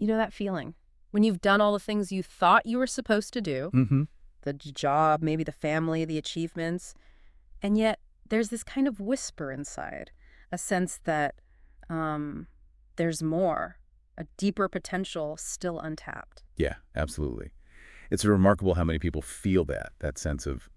You know that feeling? When you've done all the things you thought you were supposed to do, Mm-hmm. the job, maybe the family, the achievements, and yet there's this kind of whisper inside, a sense that there's more, a deeper potential still untapped. Yeah, absolutely. It's remarkable how many people feel that sense of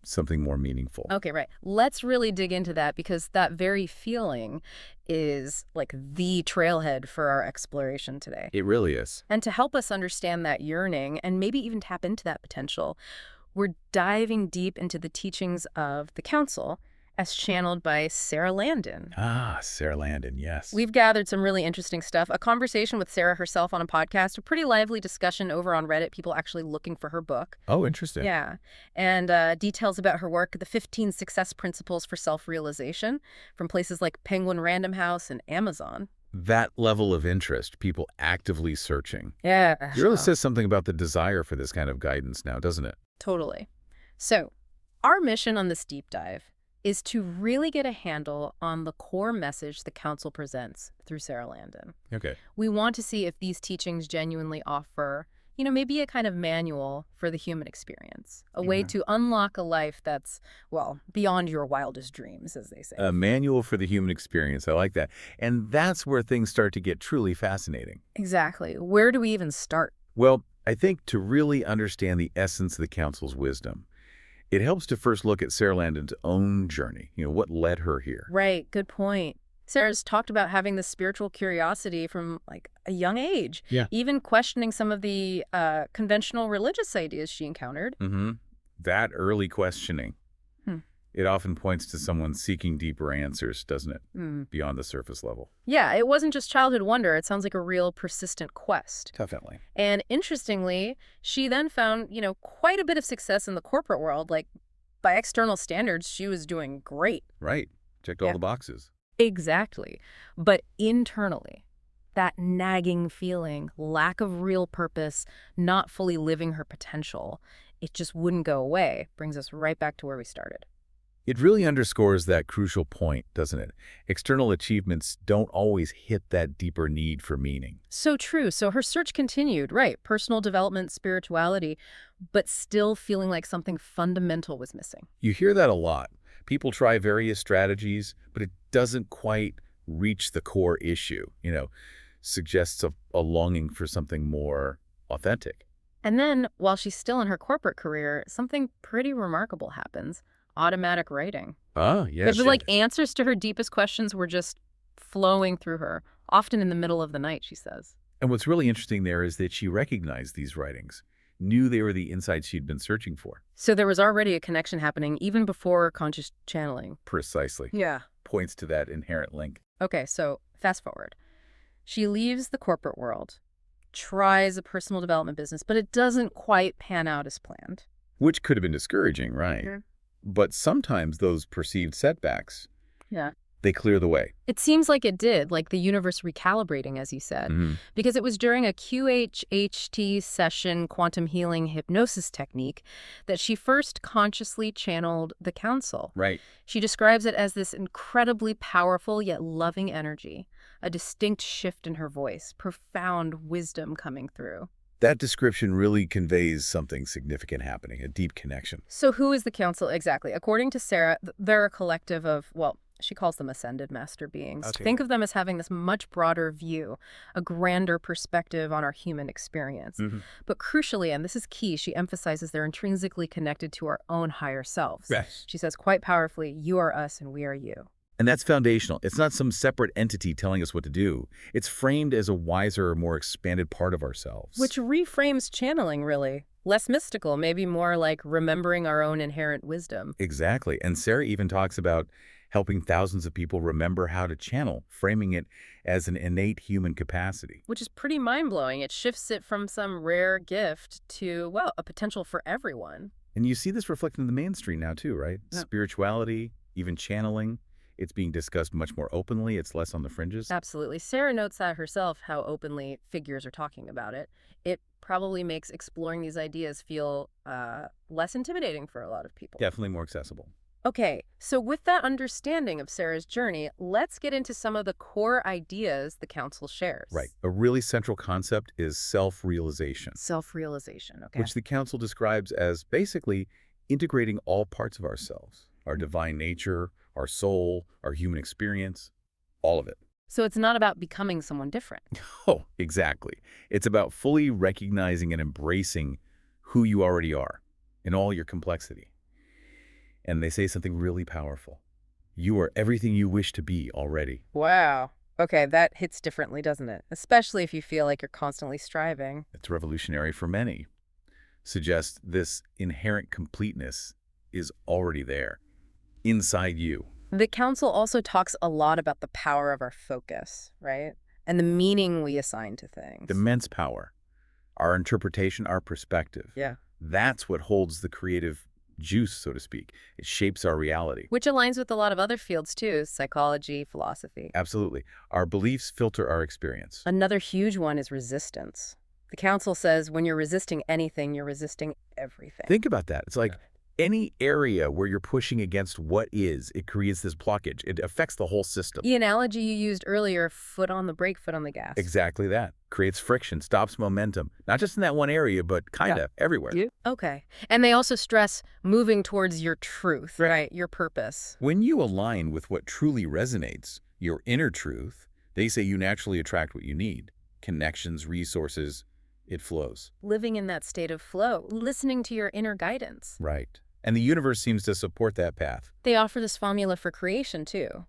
something more meaningful. Okay, right. Let's really dig into that because that very feeling is like the trailhead for our exploration today. It really is. And to help us understand that yearning and maybe even tap into that potential, we're diving deep into the teachings of the Council as channeled by Sara Landon. Ah, Sara Landon, yes. We've gathered some really interesting stuff, a conversation with Sara herself on a podcast, a pretty lively discussion over on Reddit, people actually looking for her book. Oh, interesting. Yeah, and details about her work, the 15 Success Principles for Self-Realization, from places like Penguin Random House and Amazon. That level of interest, people actively searching. Yeah. It really says something about the desire for this kind of guidance now, doesn't it? Totally. So, our mission on this deep dive is to really get a handle on the core message the Council presents through Sara Landon. Okay. We want to see if these teachings genuinely offer, maybe a kind of manual for the human experience, a way to unlock a life that's, well, beyond your wildest dreams, as they say. A manual for the human experience. I like that. And that's where things start to get truly fascinating. Exactly. Where do we even start? Well, I think to really understand the essence of the Council's wisdom, it helps to first look at Sara Landon's own journey, what led her here. Right, good point. Sara's talked about having this spiritual curiosity from like a young age, even questioning some of the conventional religious ideas she encountered. That early questioning, Hmm. it often points to someone seeking deeper answers, doesn't it? Beyond the surface level. Yeah, it wasn't just childhood wonder. It sounds like a real persistent quest. Definitely. And interestingly, she then found, quite a bit of success in the corporate world. Like, by external standards, she was doing great. Right. Checked all the boxes. Exactly. But internally, that nagging feeling, lack of real purpose, not fully living her potential, it just wouldn't go away, brings us right back to where we started. It really underscores that crucial point, doesn't it? External achievements don't always hit that deeper need for meaning. So true. So her search continued, right? Personal development, spirituality, but still feeling like something fundamental was missing. You hear that a lot. People try various strategies, but it doesn't quite reach the core issue, suggests a longing for something more authentic. And then, while she's still in her corporate career, something pretty remarkable happens. Automatic writing. Ah, yes. It's like answers to her deepest questions were just flowing through her, often in the middle of the night, she says. And what's really interesting there is that she recognized these writings, knew they were the insights she'd been searching for. So there was already a connection happening even before conscious channeling. Precisely. Yeah. Points to that inherent link. Okay, so fast forward. She leaves the corporate world, tries a personal development business, but it doesn't quite pan out as planned. Which could have been discouraging, right? Yeah. But sometimes those perceived setbacks, Yeah. they clear the way. It seems like it did, like the universe recalibrating, as you said, because it was during a QHHT session, quantum healing hypnosis technique, that she first consciously channeled the Council. Right. She describes it as this incredibly powerful yet loving energy, a distinct shift in her voice, profound wisdom coming through. That description really conveys something significant happening, a deep connection. So who is the Council exactly? According to Sara, they're a collective of, well, she calls them ascended master beings. Okay. Think of them as having this much broader view, a grander perspective on our human experience. But crucially, and this is key, she emphasizes they're intrinsically connected to our own higher selves. Yes. She says quite powerfully, you are us and we are you. And that's foundational. It's not some separate entity telling us what to do. It's framed as a wiser, more expanded part of ourselves. Which reframes channeling, really. Less mystical, maybe more like remembering our own inherent wisdom. Exactly. And Sara even talks about helping thousands of people remember how to channel, framing it as an innate human capacity. Which is pretty mind-blowing. It shifts it from some rare gift to, well, a potential for everyone. And you see this reflected in the mainstream now too, right? Yeah. Spirituality, even channeling. It's being discussed much more openly. It's less on the fringes. Absolutely. Sara notes that herself, how openly figures are talking about it. It probably makes exploring these ideas feel less intimidating for a lot of people. Definitely more accessible. Okay, so with that understanding of Sarah's journey, let's get into some of the core ideas the council Right. shares. A really central concept is self-realization, Self-realization, okay? which the council describes as basically integrating all parts of ourselves, our divine nature, our soul, our human experience, all of it. So it's not about becoming someone different. Oh, exactly. It's about fully recognizing and embracing who you already are in all your complexity. And they say something really powerful. You are everything you wish to be already. Wow. Okay, that hits differently, doesn't it? Especially if you feel like you're constantly striving. It's revolutionary for many. Suggests this inherent completeness is already there, inside you. The council also talks a lot about the power of our focus, right? And the meaning we assign to The things. immense power, our interpretation, our perspective. Yeah. That's what holds the creative juice, so to speak. It shapes our reality. Which aligns with a lot of other fields too, psychology, philosophy. Absolutely. Our beliefs filter our experience. Another huge one is resistance. The council says when you're resisting anything, you're resisting everything. Think about that. It's like any area where you're pushing against what is, it creates this blockage. It affects the whole system. The analogy you used earlier, foot on the brake, foot on the gas. Exactly that. Creates friction, stops momentum, not just in that one area, but kind of everywhere. Okay. And they also stress moving towards your truth, right? Your purpose. When you align with what truly resonates, your inner truth, they say you naturally attract what you need. Connections, resources, it flows. Living in that state of flow, listening to your inner guidance. Right. And the universe seems to support that path. They offer this formula for creation too.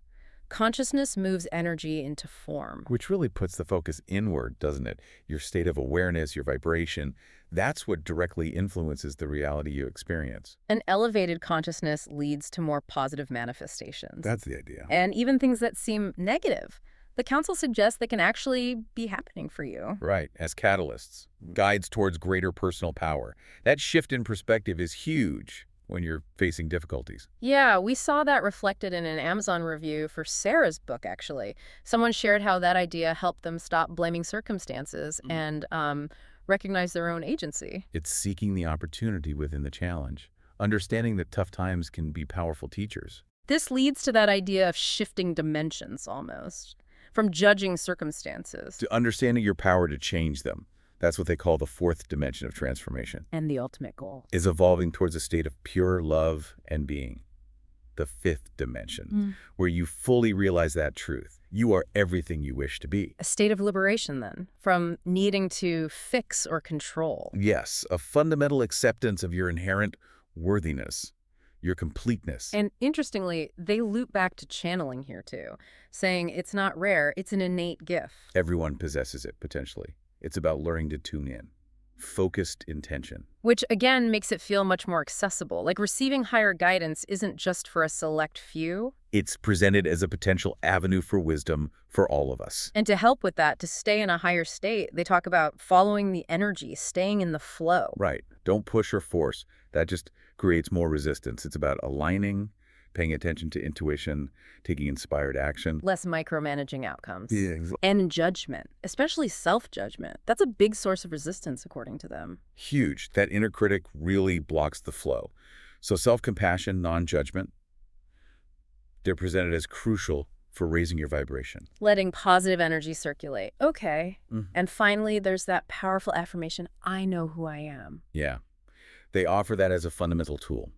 Consciousness moves energy into form. Which really puts the focus inward, doesn't it? Your state of awareness, your vibration, that's what directly influences the reality you experience. An elevated consciousness leads to more positive manifestations. That's the idea. And even things that seem negative, the council suggests they can actually be happening for you. Right, as catalysts, guides towards greater personal power. That shift in perspective is huge when you're facing difficulties. Yeah, we saw that reflected in an Amazon review for Sarah's book, actually. Someone shared how that idea helped them stop blaming circumstances and recognize their own agency. It's seeking the opportunity within the challenge, understanding that tough times can be powerful teachers. This leads to that idea of shifting dimensions almost, from judging circumstances. To understanding your power to change them. That's what they call the fourth dimension of transformation. And the ultimate goal. Is evolving towards a state of pure love and being. The fifth dimension, where you fully realize that truth. You are everything you wish to be. A state of liberation, then, from needing to fix or control. Yes, a fundamental acceptance of your inherent worthiness, your completeness. And interestingly, they loop back to channeling here too, saying it's not rare, it's an innate gift. Everyone possesses it, potentially. It's about learning to tune in. Focused intention. Which, again, makes it feel much more accessible. Like receiving higher guidance isn't just for a select few. It's presented as a potential avenue for wisdom for all of us. And to help with that, to stay in a higher state, they talk about following the energy, staying in the flow. Right. Don't push or force. That just creates more resistance. It's about aligning, paying attention to intuition, taking inspired action. Less micromanaging outcomes. Yeah, exactly. And judgment, especially self-judgment. That's a big source of resistance, according to them. Huge. That inner critic really blocks the flow. So self-compassion, non-judgment, they're presented as crucial for raising your vibration. Letting positive energy circulate. Okay. Mhm. And finally, there's that powerful affirmation, I know who I am. Yeah. They offer that as a fundamental tool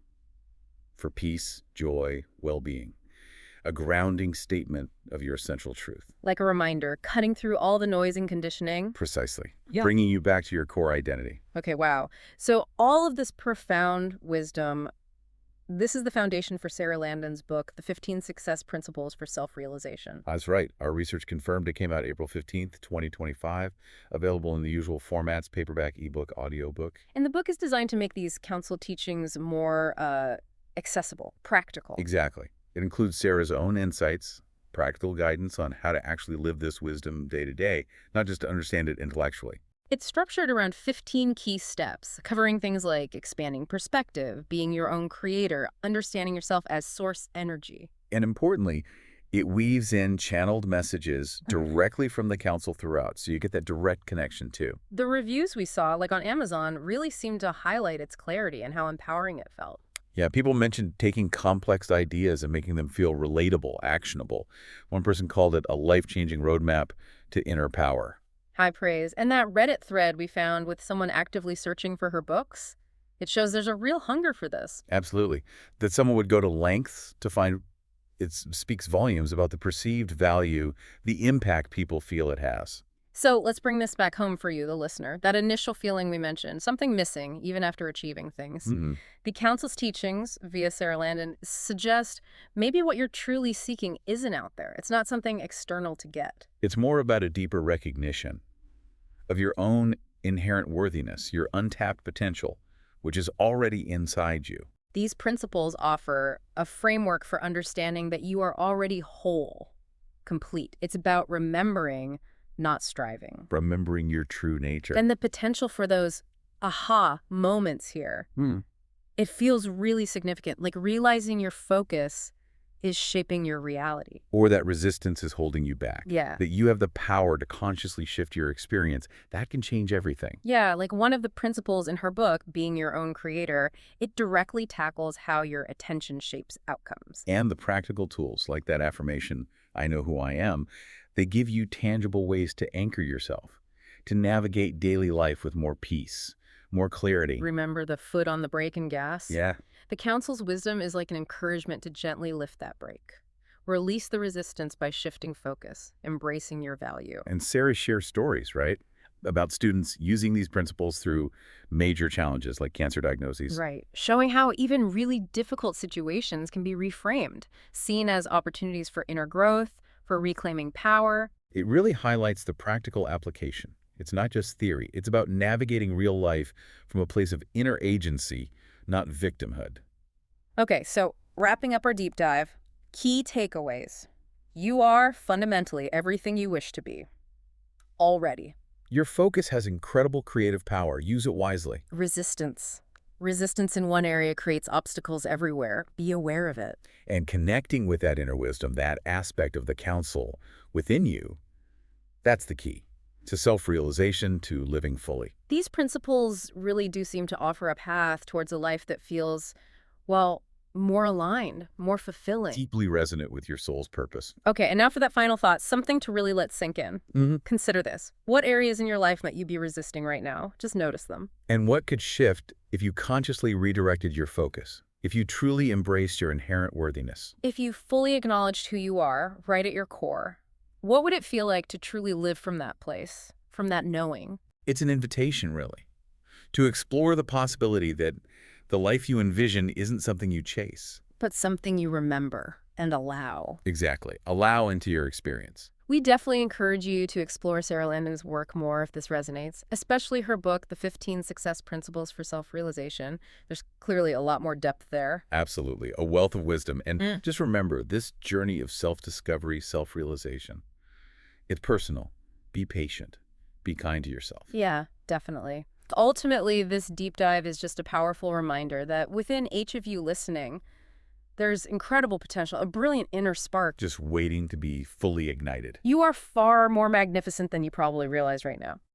for peace, joy, well-being. A grounding statement of your essential truth. Like a reminder, cutting through all the noise and conditioning. Precisely. Yeah. Bringing you back to your core identity. Okay, wow. So all of this profound wisdom, this is the foundation for Sara Landon's book, The 15 Success Principles for Self-Realization. That's right. Our research confirmed it came out April 15th, 2025. Available in the usual formats, paperback, ebook, audiobook. And the book is designed to make these council teachings more accessible, practical. Exactly. It includes Sarah's own insights, practical guidance on how to actually live this wisdom day to day, not just to understand it intellectually. It's structured around 15 key steps, covering things like expanding perspective, being your own creator, understanding yourself as source energy. And importantly, it weaves in channeled messages directly from the council throughout, so you get that direct connection too. The reviews we saw, like on Amazon, really seemed to highlight its clarity and how empowering it felt. Yeah, people mentioned taking complex ideas and making them feel relatable, actionable. One person called it a life-changing roadmap to inner power. High praise. And that Reddit thread we found with someone actively searching for her books, it shows there's a real hunger for this. Absolutely. That someone would go to lengths to find it speaks volumes about the perceived value, the impact people feel it has. So let's bring this back home for you, the listener. That initial feeling we mentioned, something missing even after achieving things. Mhm. The Council's teachings, via Sara Landon, suggest maybe what you're truly seeking isn't out there. It's not something external to get. It's more about a deeper recognition of your own inherent worthiness, your untapped potential, which is already inside you. These principles offer a framework for understanding that you are already whole, complete. It's about remembering, not striving. Remembering your true nature. And the potential for those aha moments here, Hmm. it feels really significant, like realizing your focus is shaping your reality. Or that resistance is holding you back. Yeah. That you have the power to consciously shift your experience. That can change everything. Yeah, like one of the principles in her book, Being Your Own Creator, it directly tackles how your attention shapes outcomes. And the practical tools, like that affirmation, I know who I am, they give you tangible ways to anchor yourself, to navigate daily life with more peace, more clarity. Remember the foot on the brake and gas? Yeah. The council's wisdom is like an encouragement to gently lift that brake. Release the resistance by shifting focus, embracing your value. And Sarah shares stories, right, about students using these principles through major challenges like cancer diagnoses. Right. Showing how even really difficult situations can be reframed, seen as opportunities for inner growth, for reclaiming power. It really highlights the practical application. It's not just theory. It's about navigating real life from a place of inner agency, not victimhood. Okay, so wrapping up our deep dive, key takeaways. You are fundamentally everything you wish to be. Already. Your focus has incredible creative power. Use it wisely. Resistance. Resistance in one area creates obstacles everywhere. Be aware of it. And connecting with that inner wisdom, that aspect of the counsel within you, that's the key to self-realization, to living fully. These principles really do seem to offer a path towards a life that feels, well, more aligned, more fulfilling. Deeply resonant with your soul's purpose. Okay, and now for that final thought, something to really let sink in. Consider this. What areas in your life might you be resisting right now? Just notice them. And what could shift if you consciously redirected your focus, if you truly embraced your inherent worthiness? If you fully acknowledged who you are, right at your core, what would it feel like to truly live from that place, from that knowing? It's an invitation, really, to explore the possibility that the life you envision isn't something you chase. But something you remember and allow. Exactly. Allow into your experience. We definitely encourage you to explore Sara Landon's work more if this resonates, especially her book, The 15 Success Principles for Self-Realization. There's clearly a lot more depth there. Absolutely. A wealth of wisdom. And just remember, this journey of self-discovery, self-realization, it's personal. Be patient. Be kind to yourself. Yeah, definitely. Ultimately, this deep dive is just a powerful reminder that within each of you listening, there's incredible potential, a brilliant inner spark. Just waiting to be fully ignited. You are far more magnificent than you probably realize right now.